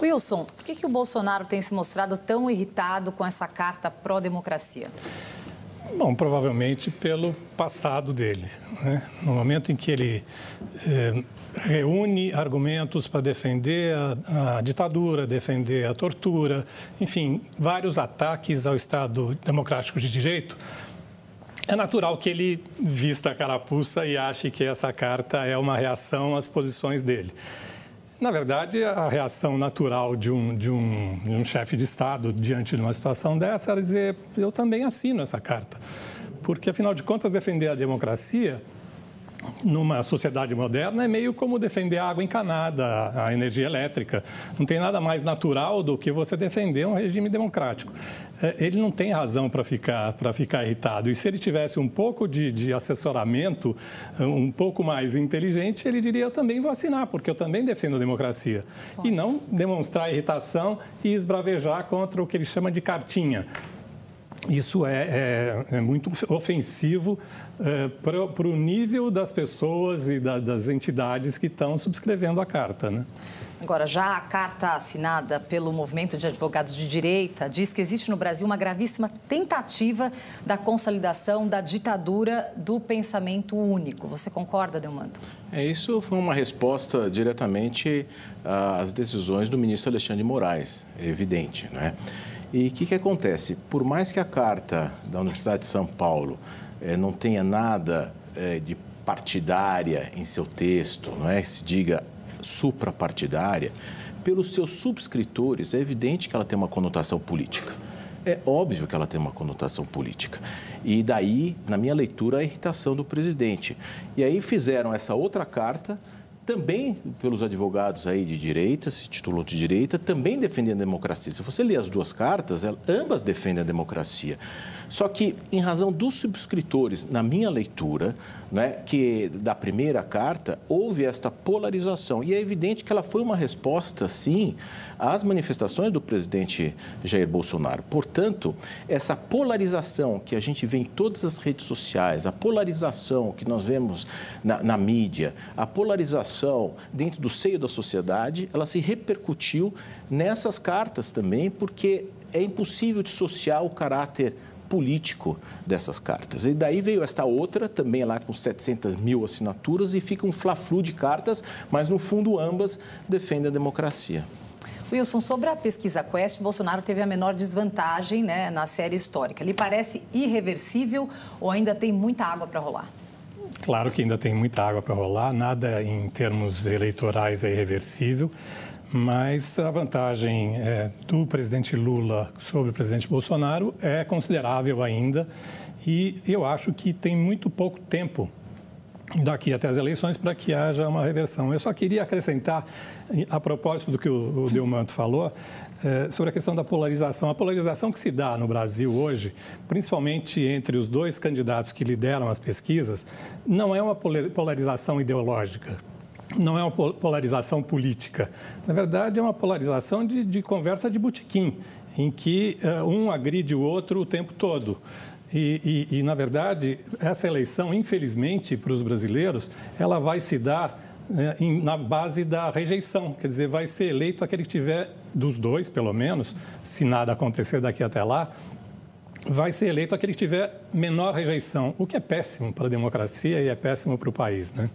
Wilson, por que o Bolsonaro tem se mostrado tão irritado com essa carta pró-democracia? Bom, provavelmente pelo passado dele, né? No momento em que ele reúne argumentos para defender a ditadura, defender a tortura, enfim, vários ataques ao Estado democrático de direito, é natural que ele vista a carapuça e ache que essa carta é uma reação às posições dele. Na verdade, a reação natural de um chefe de Estado diante de uma situação dessa era dizer: eu também assino essa carta. Porque, afinal de contas, defender a democracia numa sociedade moderna é meio como defender a água encanada, a energia elétrica. Não tem nada mais natural do que você defender um regime democrático. Ele não tem razão para ficar irritado. E se ele tivesse um pouco de assessoramento, um pouco mais inteligente, ele diria: eu também vou assinar, porque eu também defendo a democracia. E não demonstrar irritação e esbravejar contra o que ele chama de cartinha. Isso é muito ofensivo para o nível das pessoas e das entidades que estão subscrevendo a carta, né? Agora, já a carta assinada pelo Movimento de Advogados de Direita diz que existe no Brasil uma gravíssima tentativa da consolidação da ditadura do pensamento único. Você concorda, Delmanto? Isso foi uma resposta diretamente às decisões do ministro Alexandre de Moraes, é evidente, né? E o que acontece? Por mais que a carta da Universidade de São Paulo não tenha nada de partidária em seu texto, não é? Que se diga suprapartidária, pelos seus subscritores é evidente que ela tem uma conotação política. É óbvio que ela tem uma conotação política. E daí, na minha leitura, a irritação do presidente. E aí fizeram essa outra carta, também pelos advogados aí de direita, se titulou de direita, também defendendo a democracia. Se você ler as duas cartas, ambas defendem a democracia. Só que, em razão dos subscritores, na minha leitura, né, que da primeira carta, houve esta polarização. E é evidente que ela foi uma resposta, sim, às manifestações do presidente Jair Bolsonaro. Portanto, essa polarização que a gente vê em todas as redes sociais, a polarização que nós vemos na mídia, a polarização dentro do seio da sociedade, ela se repercutiu nessas cartas também, porque é impossível dissociar o caráter político dessas cartas. E daí veio esta outra, também lá com 700 mil assinaturas, e fica um fla-flu de cartas, mas no fundo ambas defendem a democracia. Wilson, sobre a pesquisa Quest, Bolsonaro teve a menor desvantagem, né, na série histórica. Lhe parece irreversível ou ainda tem muita água para rolar? Claro que ainda tem muita água para rolar, nada em termos eleitorais é irreversível. Mas a vantagem do presidente Lula sobre o presidente Bolsonaro é considerável ainda e eu acho que tem muito pouco tempo daqui até as eleições para que haja uma reversão. Eu só queria acrescentar, a propósito do que o Delmanto falou, sobre a questão da polarização. A polarização que se dá no Brasil hoje, principalmente entre os dois candidatos que lideram as pesquisas, não é uma polarização ideológica. Não é uma polarização política. Na verdade, é uma polarização de conversa de botequim, em que um agride o outro o tempo todo. E, na verdade, essa eleição, infelizmente, para os brasileiros, ela vai se dar na base da rejeição. Quer dizer, vai ser eleito aquele que tiver, dos dois, pelo menos, se nada acontecer daqui até lá, vai ser eleito aquele que tiver menor rejeição, o que é péssimo para a democracia e é péssimo para o país, né?